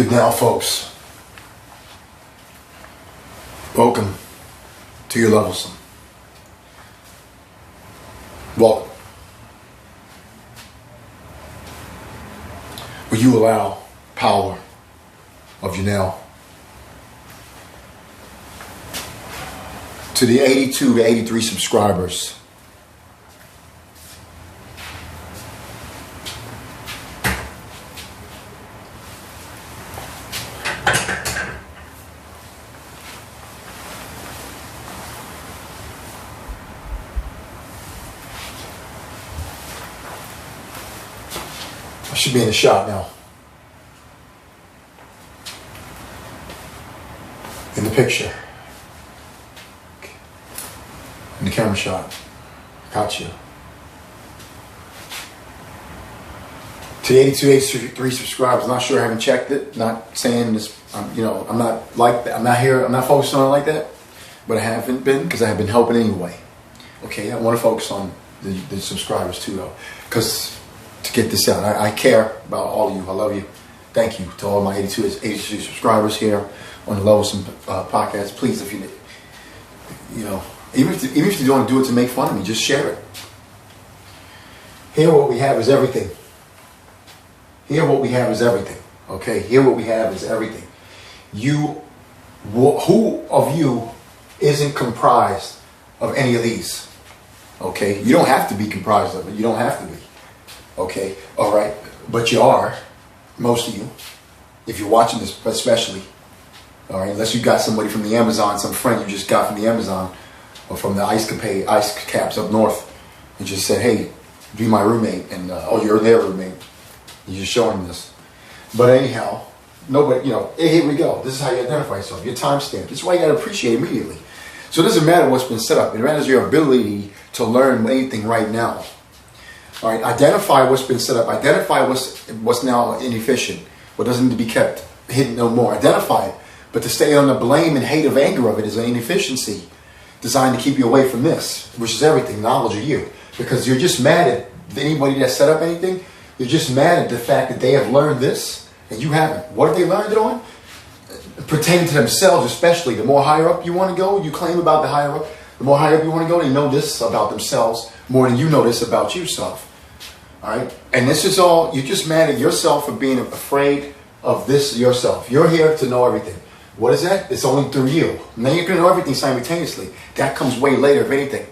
Good now, folks. Welcome to your Levelsome. Welcome. Will you allow power of you now? To the 82 to 83 subscribers, I should be in the shot now. In the picture. In the camera shot. Got you. To the 82, 83 subscribers, I'm not sure, I haven't checked it. Not saying this, I'm not like that. I'm not here, I'm not focused on it like that. But I haven't been, because I have been helping anyway. Okay, I want to focus on the subscribers too, though. Because to get this out, I care about all of you. I love you. Thank you to all my 82 subscribers here on the Levelsome podcast. Please, if even if you don't do it to make fun of me, just share it. Here what we have is everything. Here what we have is everything. Okay? Here what we have is everything. Who of you isn't comprised of any of these? Okay? You don't have to be comprised of it. You don't have to be. Okay? Alright? But you are. Most of you. If you're watching this especially. Alright? Unless you got somebody from the Amazon, some friend you just got from the Amazon. Or from the ice caps up north, and just said, "Hey, be my roommate," and you're their roommate. You're just showing this. But anyhow, nobody, here we go. This is how you identify yourself. Your timestamp. This is why you got to appreciate immediately. So it doesn't matter what's been set up. It matters your ability to learn anything right now. All right, identify what's been set up. Identify what's now inefficient. What doesn't need to be kept hidden no more. Identify it. But to stay on the blame and hate of anger of it is an inefficiency. Designed to keep you away from this, which is everything, knowledge of you. Because you're just mad at anybody that set up anything. You're just mad at the fact that they have learned this and you haven't. What have they learned it on? Pertaining to themselves especially. The more higher up you want to go, you claim about the higher up. The more higher up you want to go, they know this about themselves more than you know this about yourself. Alright? And this is all, you're just mad at yourself for being afraid of this yourself. You're here to know everything. What is that? It's only through you. Now you can know everything simultaneously. That comes way later, if anything.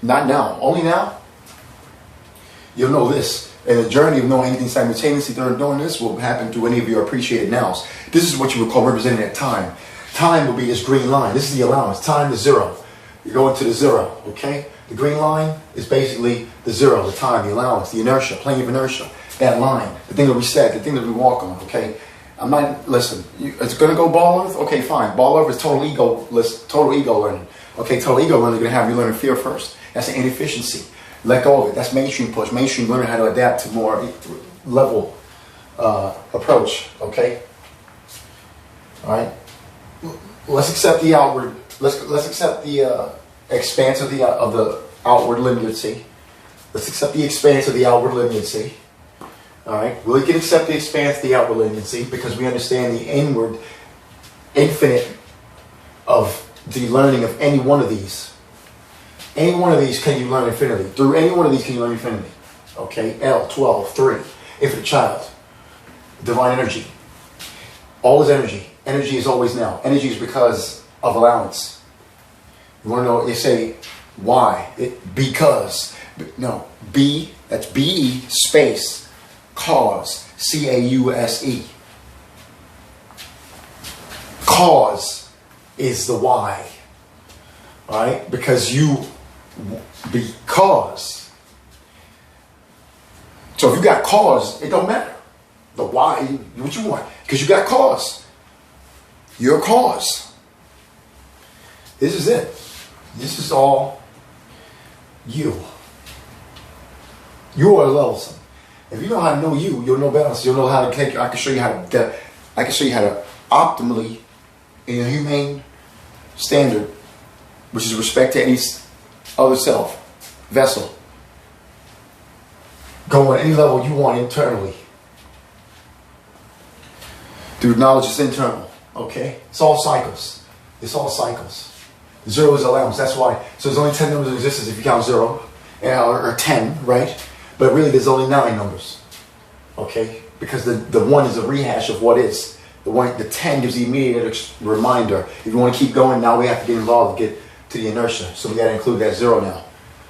Not now. Only now, you'll know this. And the journey of knowing anything simultaneously through doing this will happen through any of your appreciated nows. This is what you would call representing at time. Time will be this green line. This is the allowance. Time is zero. You're going to the zero, okay? The green line is basically the zero, the time, the allowance, the inertia, plane of inertia. That line, the thing that we set, the thing that we walk on, okay? Listen, it's going to go ball earth? Okay, fine. Ball earth is total ego learning. Okay, total ego learning is going to have you learn fear first. That's an inefficiency. Let go of it. That's mainstream push. Mainstream learning how to adapt to more level approach. Okay? Alright? Let's accept the outward. Let's accept the expanse of the outward leniency. Let's accept the expanse of the outward leniency. Alright, we can accept the expanse, the outward leniency, because we understand the inward, infinite of the learning of any one of these. Any one of these can you learn infinity. Through any one of these can you learn infinity. Okay, L, 12, 3, infinite child, divine energy. All is energy. Energy is always now. Energy is because of allowance. You want to know, they say, why? Because. No, B, that's B-E, space. Cause, C-A-U-S-E. Cause is the why. Alright? Because. So if you got cause, it don't matter. The why, what you want. Because you got cause. Your cause. This is it. This is all you. You are Levelsome. If you know how to know you, you'll know balance. You'll know how to take. I can show you how to optimally, in a humane standard, which is respect to any other self, vessel, go on any level you want internally. through knowledge is internal. Okay? It's all cycles. It's all cycles. Zero is allowance. That's why. So there's only 10 numbers in existence if you count zero. Or 10, right? But really there's only 9 numbers. Okay? Because the 1 is a rehash of what is. The 10 gives the immediate reminder. If you want to keep going, now we have to get involved to get to the inertia. So we got to include that 0 now.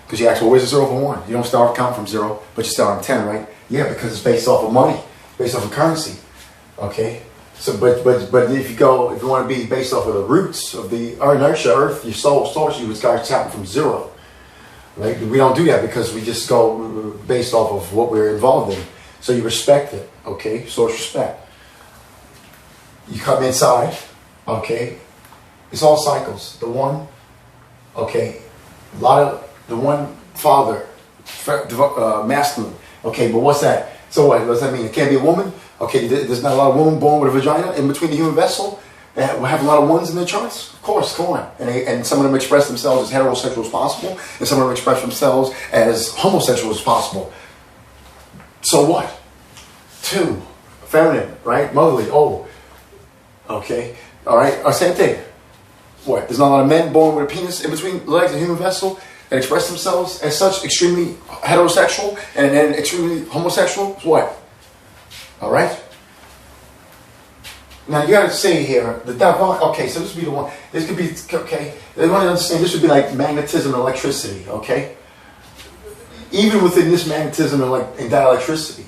Because you ask, well, where's the 0 from 1? You don't start count from 0, but you start on 10, right? Yeah, because it's based off of money, based off of currency. Okay? So, but if you want to be based off of the roots of the inertia, Earth, your source, you would start counting from 0. Right? We don't do that because we just go based off of what we're involved in. So you respect it. Okay? Source respect. You come inside, okay? It's all cycles. The one, okay, the one father, masculine, okay, but what's that? So what does that mean? It can't be a woman? Okay, there's not a lot of women born with a vagina in between the human vessel that have a lot of ones in their charts? Of course, come on. And some of them express themselves as heterosexual as possible, and some of them express themselves as homosexual as possible. So what? 2, feminine, right? Motherly, okay, all right, same thing. What? There's not a lot of men born with a penis in between the legs of the human vessel that express themselves as such extremely heterosexual and then extremely homosexual. What? All right. Now you got to say here the divine. Okay, so this would be the one. This could be okay. They want to understand this would be like magnetism and electricity. Okay. Even within this magnetism and dielectricity,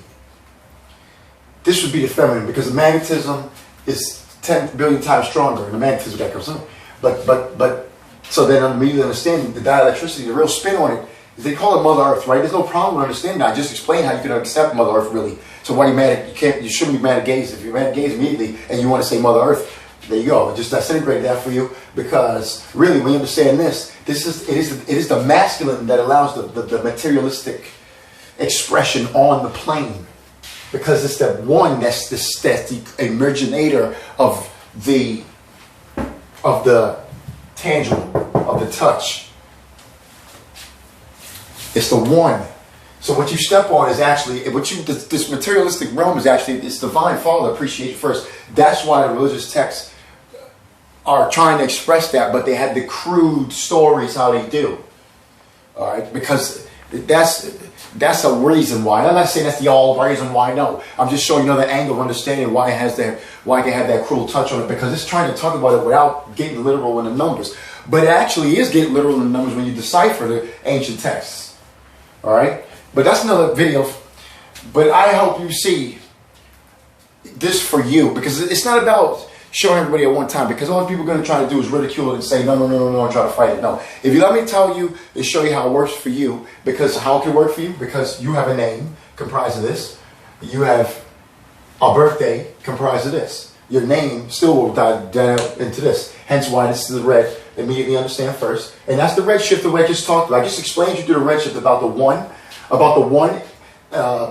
this would be the feminine because the magnetism is 10 billion times stronger and the magnetism that comes in. But so then I'm immediately understanding the dielectricity, the real spin on it, is they call it Mother Earth, right? There's no problem understanding that. I just explained how you can accept Mother Earth really. So why are you mad at, you shouldn't be mad at gays. If you're mad at gays immediately and you want to say Mother Earth, there you go. Just disintegrate that for you because really when you understand this, it is the masculine that allows the materialistic expression on the plane. Because it's the one that's the originator of the tangible, of the touch. It's the one. So what you step on is actually, this materialistic realm is actually, it's divine Father appreciation first. That's why the religious texts are trying to express that, but they had the crude stories how they do. All right, because that's a reason why. I'm not saying that's the all reason why. No, I'm just showing you another angle of understanding why it has that, why it can have that cruel touch on it. Because it's trying to talk about it without getting literal in the numbers. But it actually is getting literal in the numbers when you decipher the ancient texts. All right, but that's another video. But I hope you see this for you because it's not about showing everybody at one time, because all people are going to try to do is ridicule it and say, no, and try to fight it. No. If you let me tell you and show you how it works for you, because how it can work for you? Because you have a name comprised of this. You have a birthday comprised of this. Your name still will dive down into this. Hence why this is the red. Immediately understand first. And that's the redshift that I just talked about. I just explained you to the redshift about the one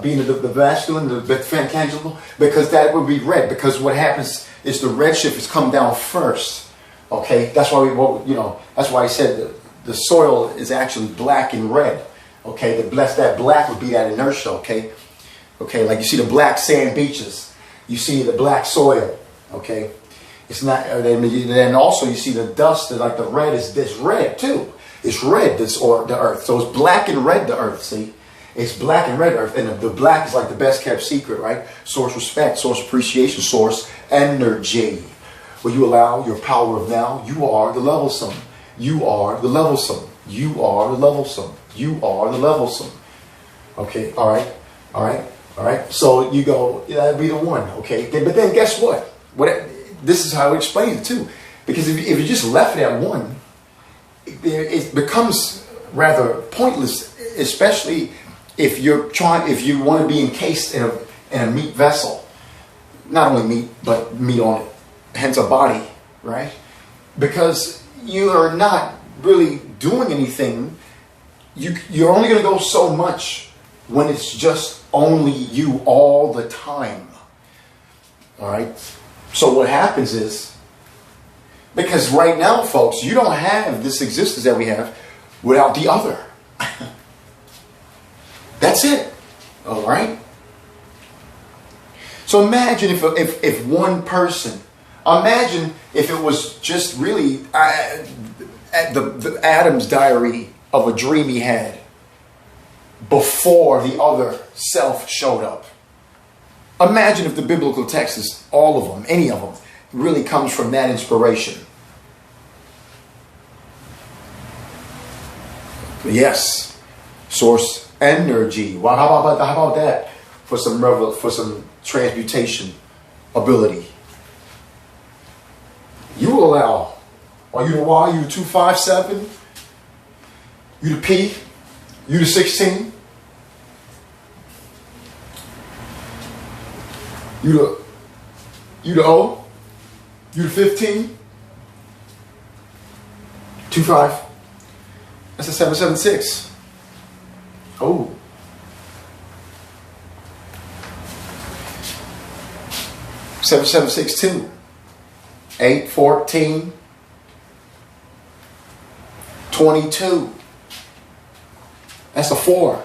being the masculine, the tangible, because that would be red. Because what happens is the redshift is come down first. Okay, that's why that's why he said the soil is actually black and red. Okay, that black would be that inertia. Okay, like you see the black sand beaches, you see the black soil. Okay, it's not. Then also you see the dust. Like the red is this red too. It's red. The earth. So it's black and red. The earth. See. It's black and red earth, and the black is like the best kept secret, right? Source respect, source appreciation, source energy. Where you allow your power of now, you are the levelsome. You are the levelsome. You are the levelsome. You are the levelsome. Okay, all right. So you go, that'd be the one, okay? But then guess what? This is how I explain it too. Because if you just left it at one, it becomes rather pointless, especially if you want to be encased in a meat vessel, not only meat, but meat on it, hence a body, right? Because you are not really doing anything. You're only going to go so much when it's just only you all the time. All right? So what happens is, because right now, folks, you don't have this existence that we have without the other. That's it. All right? So imagine if one person, imagine if it was just really the Adam's diary of a dream he had before the other self showed up. Imagine if the biblical texts, all of them, any of them, really comes from that inspiration. Yes, source energy. Well, how about that for some transmutation ability? You allow. Are you the Y? You the 257? You the P? You the 16? You the O? You the 15? 25. That's a 776. Oh. Seven, 7, 6, 2. 8, 14. 22. That's a 4.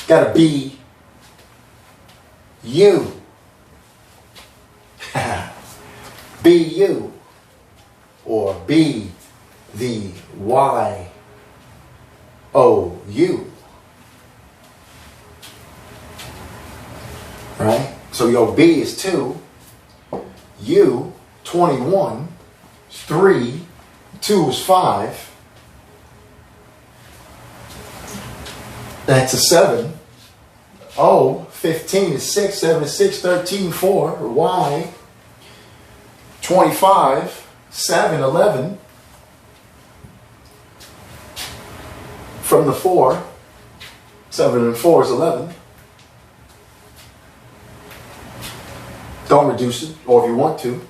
Gotta be you. Be you. Or be the Y. O U. Right? So your B is 2. U, 21. 3. 2 is 5. That's a 7. O, 15 is 6. 7 is 6. 13, 4. Y, 25. 7, 11. From the 4, 7 and 4 is 11. Don't reduce it, or if you want to.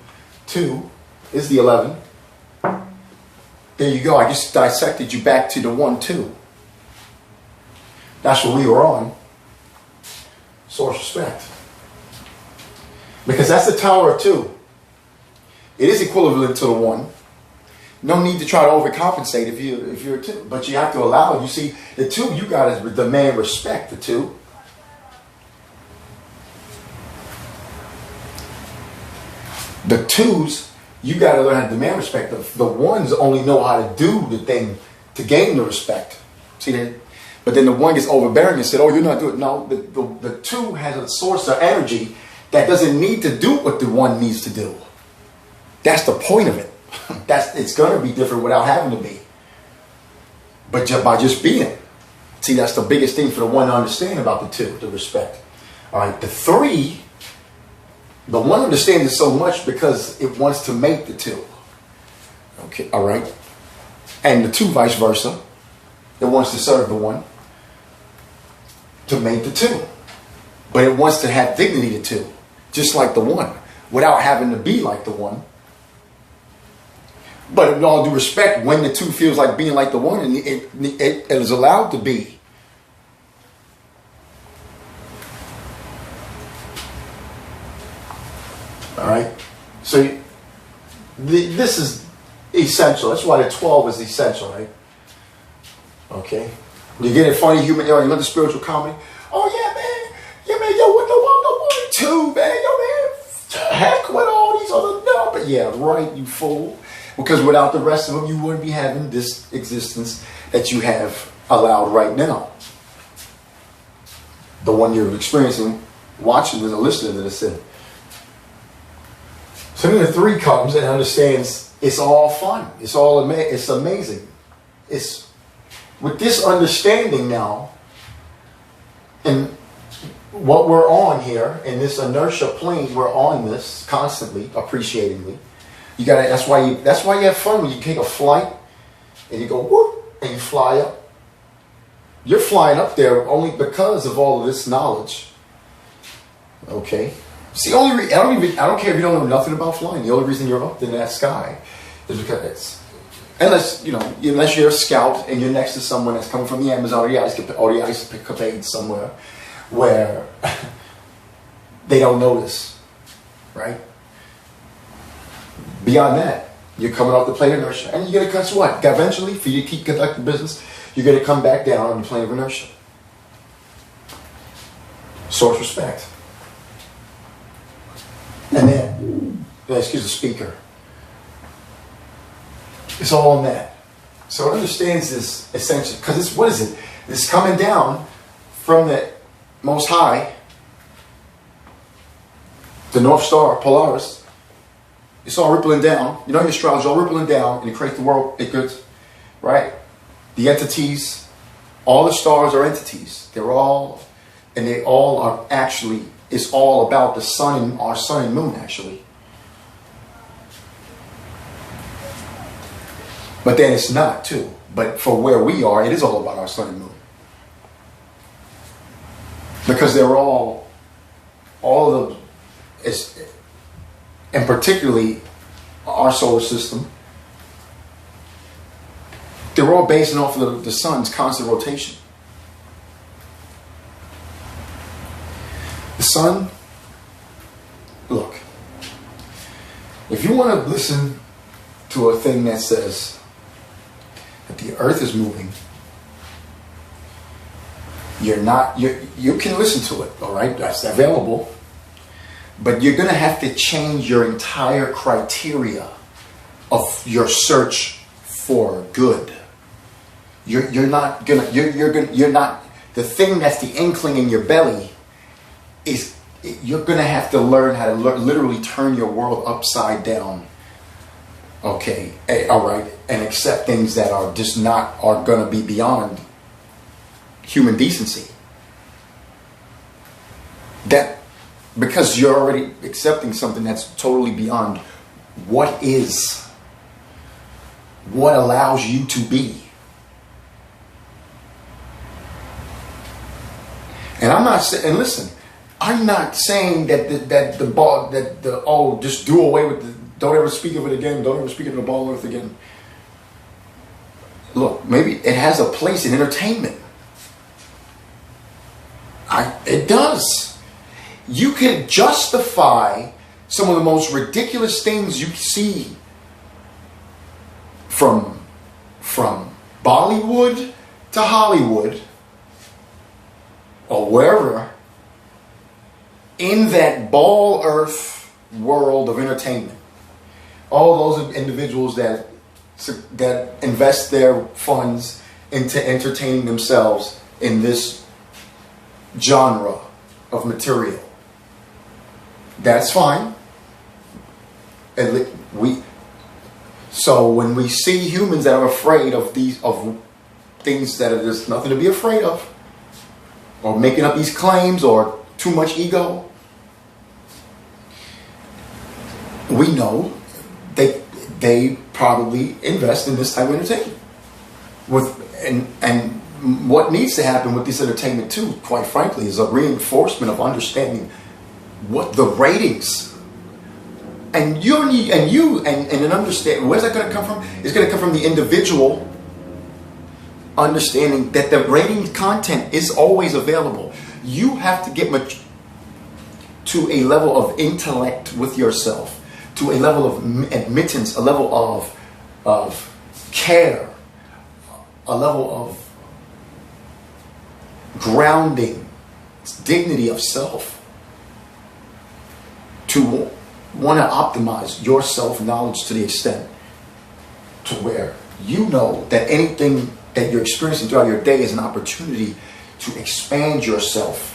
2 is the 11. There you go. I just dissected you back to the 1, 2. That's what we were on. Source respect. Because that's the tower of 2. It is equivalent to the 1. No need to try to overcompensate if you're a 2. But you have to allow, you see, the 2 you got to demand respect, the 2. The 2s, you got to learn how to demand respect. The 1s only know how to do the thing to gain the respect. See that? But then the 1 gets overbearing and said, oh, you're not doing it. No, the 2 has a source of energy that doesn't need to do what the 1 needs to do. That's the point of it. It's going to be different without having to be. But by just being. See, that's the biggest thing for the 1 to understand about the 2, the respect. All right, the 3, the 1 understands it so much because it wants to make the 2. Okay, all right. And the 2 vice versa. It wants to serve the 1 to make the 2. But it wants to have dignity to 2, just like the 1, without having to be like the 1. But in all due respect, when the 2 feels like being like the 1, and it is allowed to be. All right. So this is essential. That's why the 12 is essential, right? Okay. You get it funny, human error. You love the spiritual comedy. Oh yeah, man. Yeah, man. Yo, what the 1, 2, man. Yo, man. Heck with all these other numbers. Yeah, right. You fool. Because without the rest of them, you wouldn't be having this existence that you have allowed right now. The one you're experiencing, watching and listening to this. So then the 3 comes and understands it's all fun. It's all it's amazing. It's with this understanding now, and what we're on here in this inertia plane, we're on this constantly, appreciatingly. You gotta. That's why you have fun when you take a flight and you go whoop and you fly up. You're flying up there only because of all of this knowledge. Okay. See, I don't care if you don't know nothing about flying. The only reason you're up in that sky is because unless you're a scout and you're next to someone that's coming from the Amazon or the ice capade somewhere where they don't notice, right? Beyond that, you're coming off the plane of inertia. And you're going to guess what? Eventually, for you to keep conducting business, you're going to come back down on the plane of inertia. Source respect. And then, excuse the speaker. It's all in that. So it understands this essentially, because it's, what is it? It's coming down from the Most High, the North Star, Polaris. It's all rippling down. You know, your astrology all rippling down, and it creates the world. It could, right? The entities, all the stars are entities. They're all, and they all are actually, it's all about the sun and our sun and moon, actually. But then it's not, too. But for where we are, it is all about our sun and moon. Because they're all of the, it's, and particularly our solar system, they're all based off of the sun's constant rotation. The sun, look, if you want to listen to a thing that says that the earth is moving, you can listen to it, all right? That's available. But you're going to have to change your entire criteria of your search for good. You're not, the thing that's the inkling in your belly is, you're going to have to learn how to literally turn your world upside down. Okay, all right, and accept things that are just are going to be beyond human decency. Because you're already accepting something that's totally beyond what allows you to be. And I'm not saying, and listen, I'm not saying that just do away with don't ever speak of it again, don't ever speak of the ball earth again. Look, maybe it has a place in entertainment. It does. You can justify some of the most ridiculous things you see from Bollywood to Hollywood or wherever in that ball earth world of entertainment. All those individuals that invest their funds into entertaining themselves in this genre of material. That's fine. So when we see humans that are afraid of things that there's nothing to be afraid of, or making up these claims, or too much ego, we know they probably invest in this type of entertainment. And what needs to happen with this entertainment too, quite frankly, is a reinforcement of understanding what the ratings and an understanding. Where's that going to come from? It's going to come from the individual understanding that the rating content is always available. You have to get to a level of intellect with yourself, to a level of admittance, a level of care, a level of grounding, dignity of self, to want to optimize your self-knowledge to the extent to where you know that anything that you're experiencing throughout your day is an opportunity to expand yourself.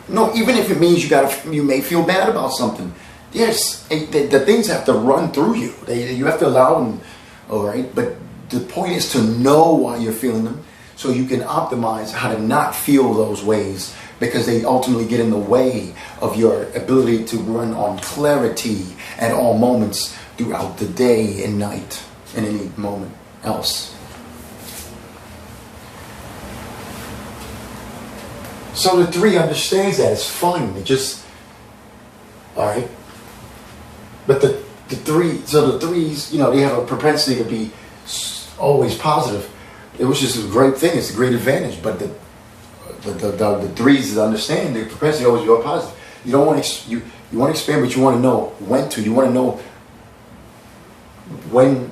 No, even if it means you may feel bad about something. Yes, the things have to run through you. You have to allow them, all right? But the point is to know why you're feeling them so you can optimize how to not feel those ways, because they ultimately get in the way of your ability to run on clarity at all moments throughout the day and night and any moment else. So the three understands that. It's fun. It just, all right. But the threes, you know, they have a propensity to be always positive. It was just a great thing. It's a great advantage. But the threes understand the propensity always be positive. You don't want to you want to expand, but you want to know when to. You want to know when.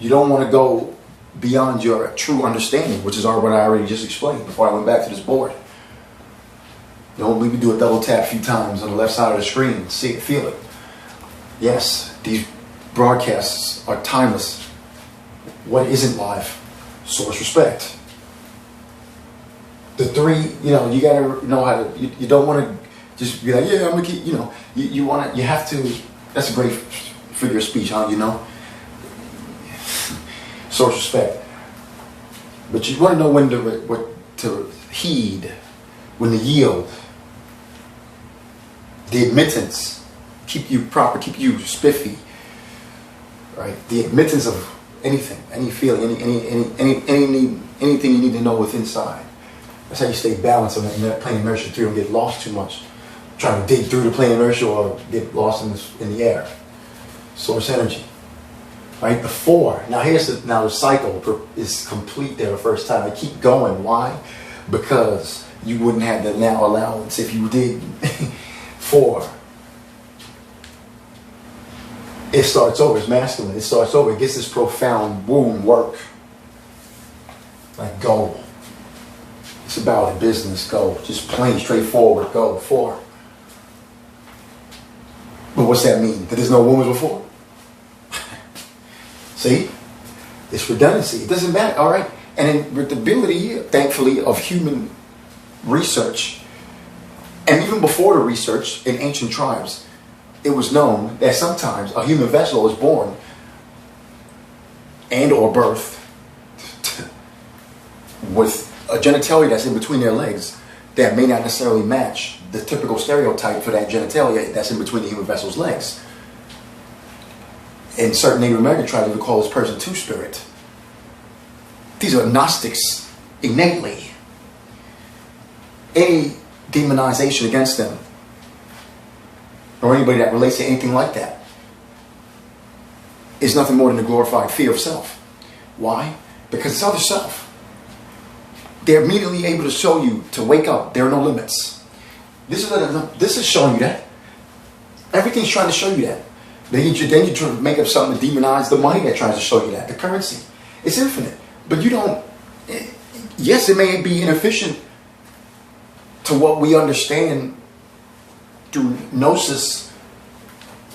You don't want to go beyond your true understanding, which is what I already just explained before I went back to this board. Don't leave me do a double tap a few times on the left side of the screen. See it, feel it. Yes, these broadcasts are timeless. What isn't live? Source respect. The three, you gotta know how to. You don't want to just be like, yeah, I'm gonna keep. You want to. You have to. That's a great figure of speech, huh? Source respect. But you want to know when to heed, when to yield. The admittance, keep you proper, keep you spiffy, right? The admittance of anything, any feeling, anything you need to know within inside. That's how you stay balanced on that plane inertia too. You don't get lost too much, trying to dig through the plane inertia or get lost in the air. Source energy, right? The 4. Now the cycle is complete there the first time. I keep going. Why? Because you wouldn't have the now allowance if you did. 4. It starts over. It's masculine. It starts over. It gets this profound womb work. Like go. It's about it. Business. Go. Just plain straightforward. Go. 4. But what's that mean? That there's no woman before? See? It's redundancy. It doesn't matter. All right. And with the ability, thankfully, of human research, and even before the research in ancient tribes, it was known that sometimes a human vessel is born and or birthed with a genitalia that's in between their legs that may not necessarily match the typical stereotype for that genitalia that's in between the human vessel's legs. In certain Native American tribes, we call this person two-spirit. These are Gnostics innately. Any demonization against them, or anybody that relates to anything like that, is nothing more than a glorified fear of self. Why? Because it's other self. They're immediately able to show you to wake up. There are no limits. This is showing you that. Everything's trying to show you that. Then you try to make up something to demonize the money that tries to show you that. The currency. It's infinite. But you don't. Yes, it may be inefficient to what we understand through gnosis,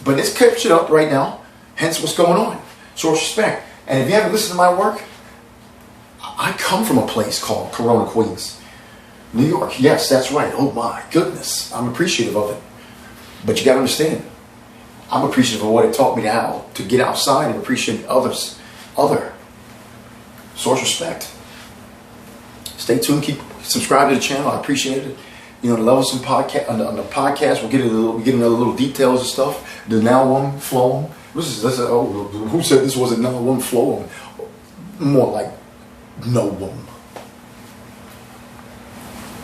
but it's captured up right now. Hence what's going on. Source respect. And if you haven't listened to my work, I come from a place called Corona, Queens, New York. Yes, that's right. Oh my goodness. I'm appreciative of it. But you got to understand, I'm appreciative of what it taught me how to get outside and appreciate others. Source respect. Stay tuned. Keep subscribe to the channel. I appreciate it. The levels and podcast on the podcast. We'll get into little details and stuff. The now one flow. Who said this wasn't now one flow? More like no one.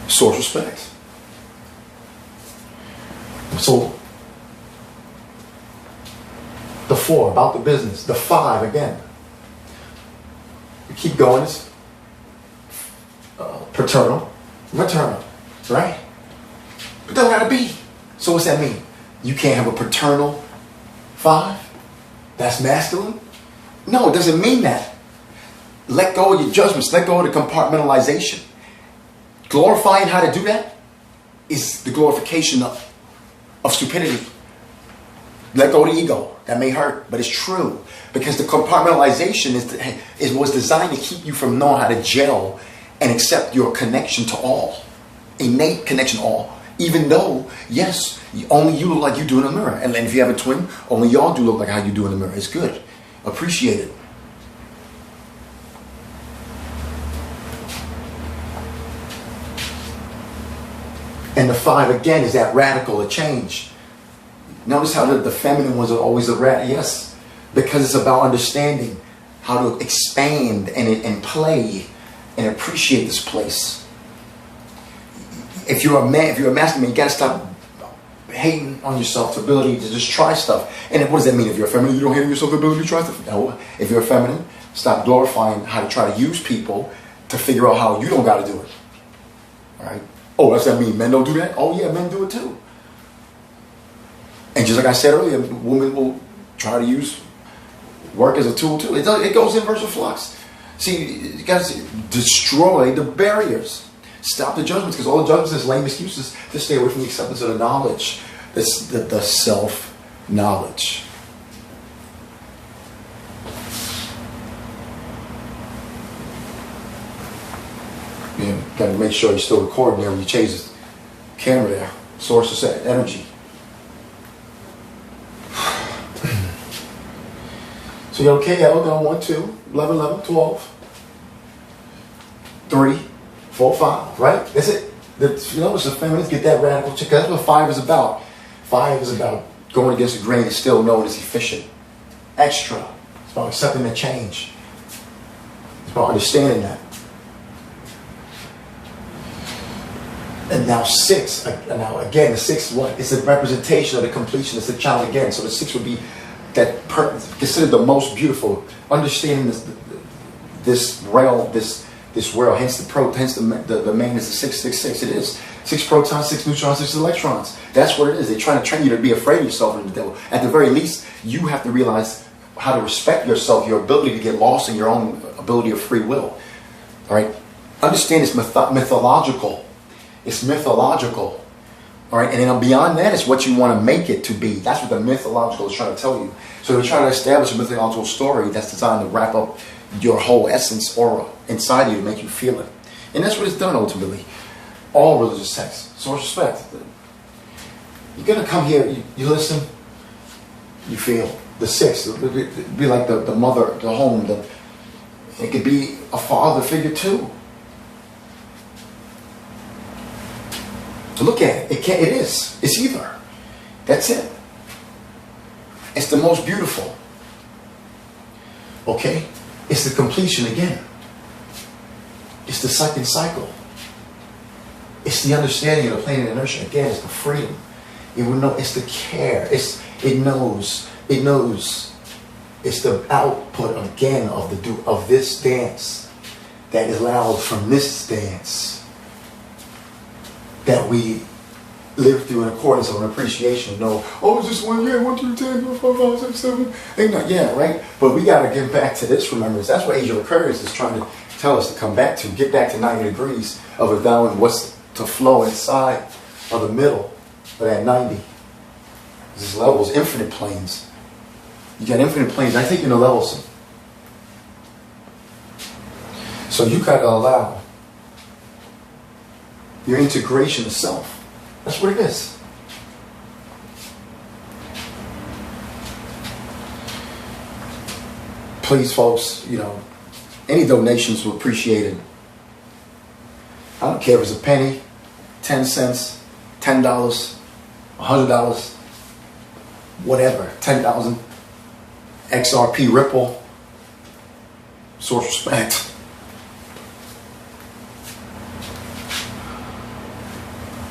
Source respect. So the 4 about the business. The 5 again. We keep going. It's paternal, maternal, right? But that gotta be. So what's that mean? You can't have a paternal 5? That's masculine? No, it doesn't mean that. Let go of your judgments. Let go of the compartmentalization. Glorifying how to do that is the glorification of stupidity. Let go of the ego. That may hurt, but it's true. Because the compartmentalization was designed to keep you from knowing how to gel and accept your connection to all. Innate connection to all. Even though, yes, only you look like you do in the mirror. And then if you have a twin, only y'all do look like how you do in the mirror. It's good. Appreciate it. And the 5 again is that radical, a change. Notice how the feminine ones are always a rat. Yes, because it's about understanding how to expand and play and appreciate this place. If you're a man, if you're a masculine, you gotta stop hating on yourself, the ability to just try stuff. And what does that mean? If you're a feminine, you don't hate on yourself, the ability to try stuff? No. If you're a feminine, stop glorifying how to try to use people to figure out how you don't gotta do it. All right. Oh, does that mean men don't do that? Oh yeah, men do it too. And just like I said earlier, women will try to use work as a tool too. It goes inverse of flux. See, you got to destroy the barriers. Stop the judgments, because all the judgments is lame excuses to stay away from the acceptance of the knowledge. That's the self-knowledge. You got to make sure you're still recording there when you change the camera there. Source of set energy. So you got KL, got 1, 2, 11, 11, 12, 3, 4, 5, right? That's it. You know, it's the feminists get that radical check. That's what 5 is about. 5 is about going against the grain and still knowing it's efficient. Extra. It's about accepting the change. It's about understanding that. And now 6, now again, the 6 is what? It's a representation of the completion. It's the child again. So the 6 would be that considered the most beautiful. Understanding this realm, this world. Hence the main is the 666. It is 6 protons, 6 neutrons, 6 electrons. That's what it is. They're trying to train you to be afraid of yourself and the devil. At the very least, you have to realize how to respect yourself, your ability to get lost in your own ability of free will. All right. Understand it's mythological. It's mythological. All right, and then beyond that is what you want to make it to be. That's what the mythological is trying to tell you. So they're trying to establish a mythological story that's designed to wrap up your whole essence aura inside you to make you feel it. And that's what it's done ultimately. All religious texts. So respect. You're going to come here, you listen, you feel. The 6, it'd be like the mother, the home. It could be a father figure too. Look at it. It is. It's either. That's it. It's the most beautiful. Okay? It's the completion again. It's the second cycle. It's the understanding of the plane of inertia. Again, it's the freedom. It will know. It's the care. It knows. It knows. It's the output again of this dance that is allowed from this dance that we live through in accordance of an appreciation. No, oh, it's just 1, yeah, 1, 2, 10, 4, 5, 6, 7, 8, 9. Yeah, right? But we got to get back to this remembrance. That's what Age of Aquarius is trying to tell us to come back to. Get back to 90 degrees of allowing what's to flow inside of the middle of that 90. This levels, infinite planes. You got infinite planes. I think in the levels. So you got to allow your integration of self. That's what it is. Please, folks, any donations were appreciated. I don't care if it's a penny, 10 cents, $10, $100, whatever, 10,000, XRP, Ripple, source respect.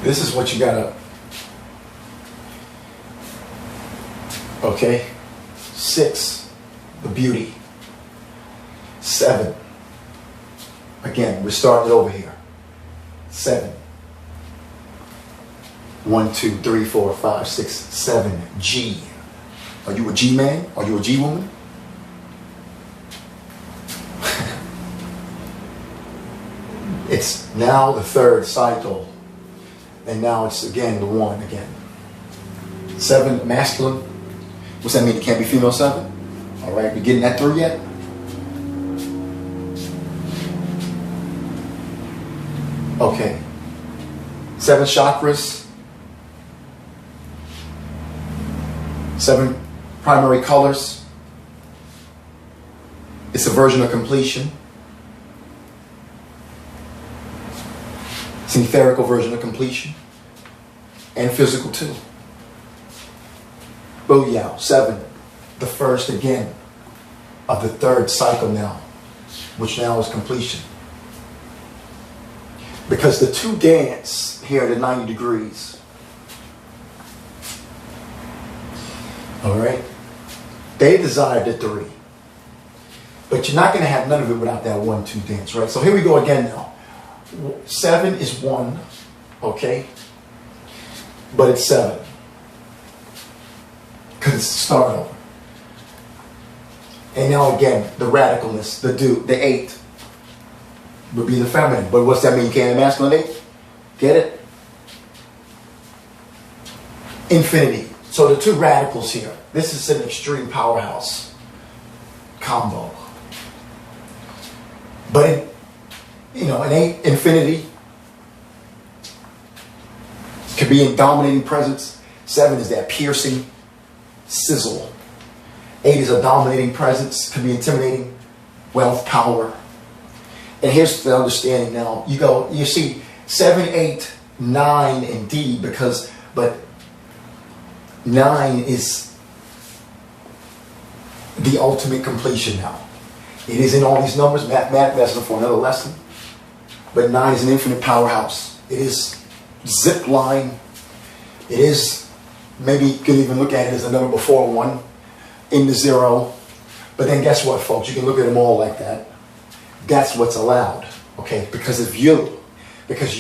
This is what you gotta, okay? 6, the beauty. 7, again, we're starting it over here. 7. 1, 2, 3, 4, 5, 6, 7. G. Are you a G man? Are you a G woman? It's now the 3rd cycle. And now it's again the 1 again. 7, masculine. What's that mean? It can't be female 7? All right, we getting that through yet? Okay. 7 chakras. 7 primary colors. It's a version of completion. It's an etherical version of completion. And physical too. Booyah. 7. The first again of the 3rd cycle now. Which now is completion. Because the 2 dance here at 90 degrees. Alright? They desired the 3. But you're not going to have none of it without that 1, 2 dance, right? So here we go again now. 7 is 1, okay? But it's 7. Because it's the start over. And now again, the radicalness, the 8. would be the feminine. But what's that mean? You can't emasculate? Get it? Infinity. So the two radicals here. This is an extreme powerhouse combo. But it, you know, it ain't infinity. Could be in dominating presence. 7 is that piercing sizzle. 8 is a dominating presence. Could be intimidating. Wealth, power. And here's the understanding now. You see 7, 8, 9, and D but 9 is the ultimate completion now. It is in all these numbers. Mathematics for another lesson. But 9 is an infinite powerhouse. It is zip line. It is, maybe you can even look at it as a number before 1 in the 0. But then guess what, folks? You can look at them all like that. That's what's allowed. Okay? Because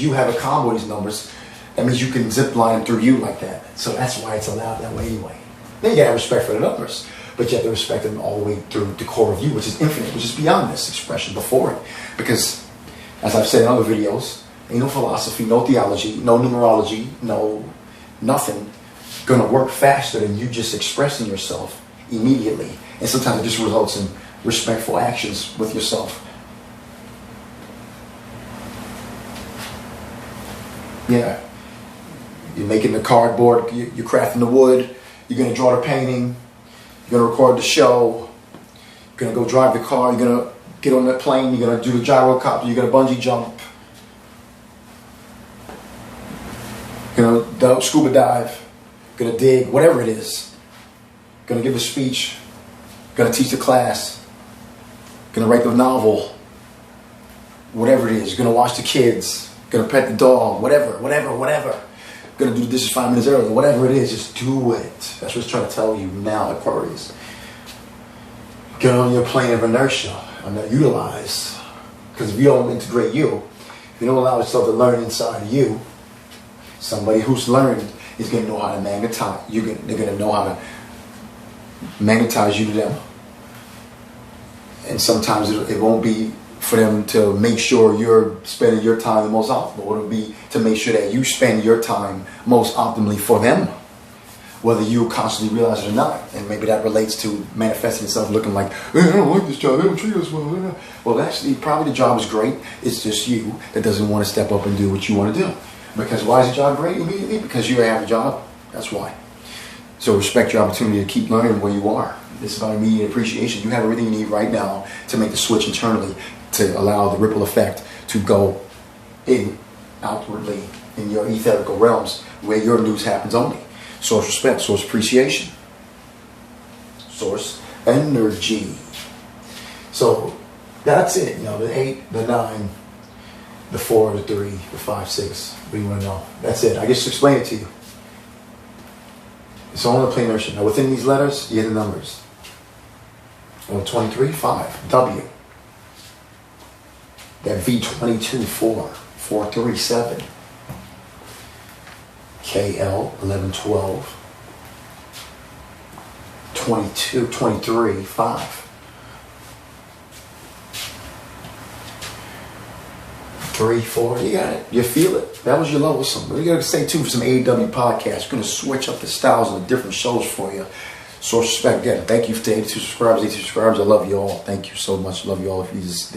you have a combo of these numbers, that means you can zip line through you like that. So that's why it's allowed that way anyway. Then you gotta have respect for the numbers. But you have to respect them all the way through the core of you, which is infinite, which is beyond this expression, before it. Because, as I've said in other videos, ain't no philosophy, no theology, no numerology, no nothing gonna work faster than you just expressing yourself immediately. And sometimes it just results in respectful actions with yourself. Yeah. You're making the cardboard, you're crafting the wood, you're gonna draw the painting, you're going to record the show, you're going to go drive the car, you're going to get on that plane, you're going to do the gyrocopter, you're going to bungee jump, you're going to scuba dive, you're going to dig, whatever it is. You're going to give a speech, you're going to teach the class, you're going to write the novel, whatever it is. You're going to watch the kids, you're going to pet the dog, whatever. Going to do the dishes 5 minutes early, whatever it is, just do it. That's what it's trying to tell you now, Aquarius. Get on your plane of inertia, underutilized. Because if you don't integrate you, if you don't allow yourself to learn inside of you, somebody who's learned is going to know how to magnetize. They're going to know how to magnetize you to them. And sometimes it won't be for them to make sure you're spending your time the most optimal. It'll be to make sure that you spend your time most optimally for them, whether you constantly realize it or not. And maybe that relates to manifesting itself looking like, hey, I don't like this job, they don't treat us well. Well, actually, probably the job is great. It's just you that doesn't want to step up and do what you want to do. Because why is the job great immediately? Because you have a job. That's why. So respect your opportunity to keep learning where you are. It's about immediate appreciation. You have everything you need right now to make the switch internally, to allow the ripple effect to go in outwardly in your etherical realms where your news happens only. Source respect, source appreciation, source energy. So that's it. You know, the 8, the 9, the 4, the 3, the 5, 6. What do you want to know? That's it. I just explained it to you. It's all in the plane inertia. Now within these letters, you get the numbers. 23, 5, W. That V22, 4, 4, 3, 7. KL, 11, 12. 22, 23, 5. 3, 4, you got it. You feel it. That was your level. Something. You got to stay tuned for some AEW podcasts. We're going to switch up the styles of the different shows for you. Source respect again. Thank you for the 82 subscribers. 82 subscribers. I love you all. Thank you so much. Love you all. If you just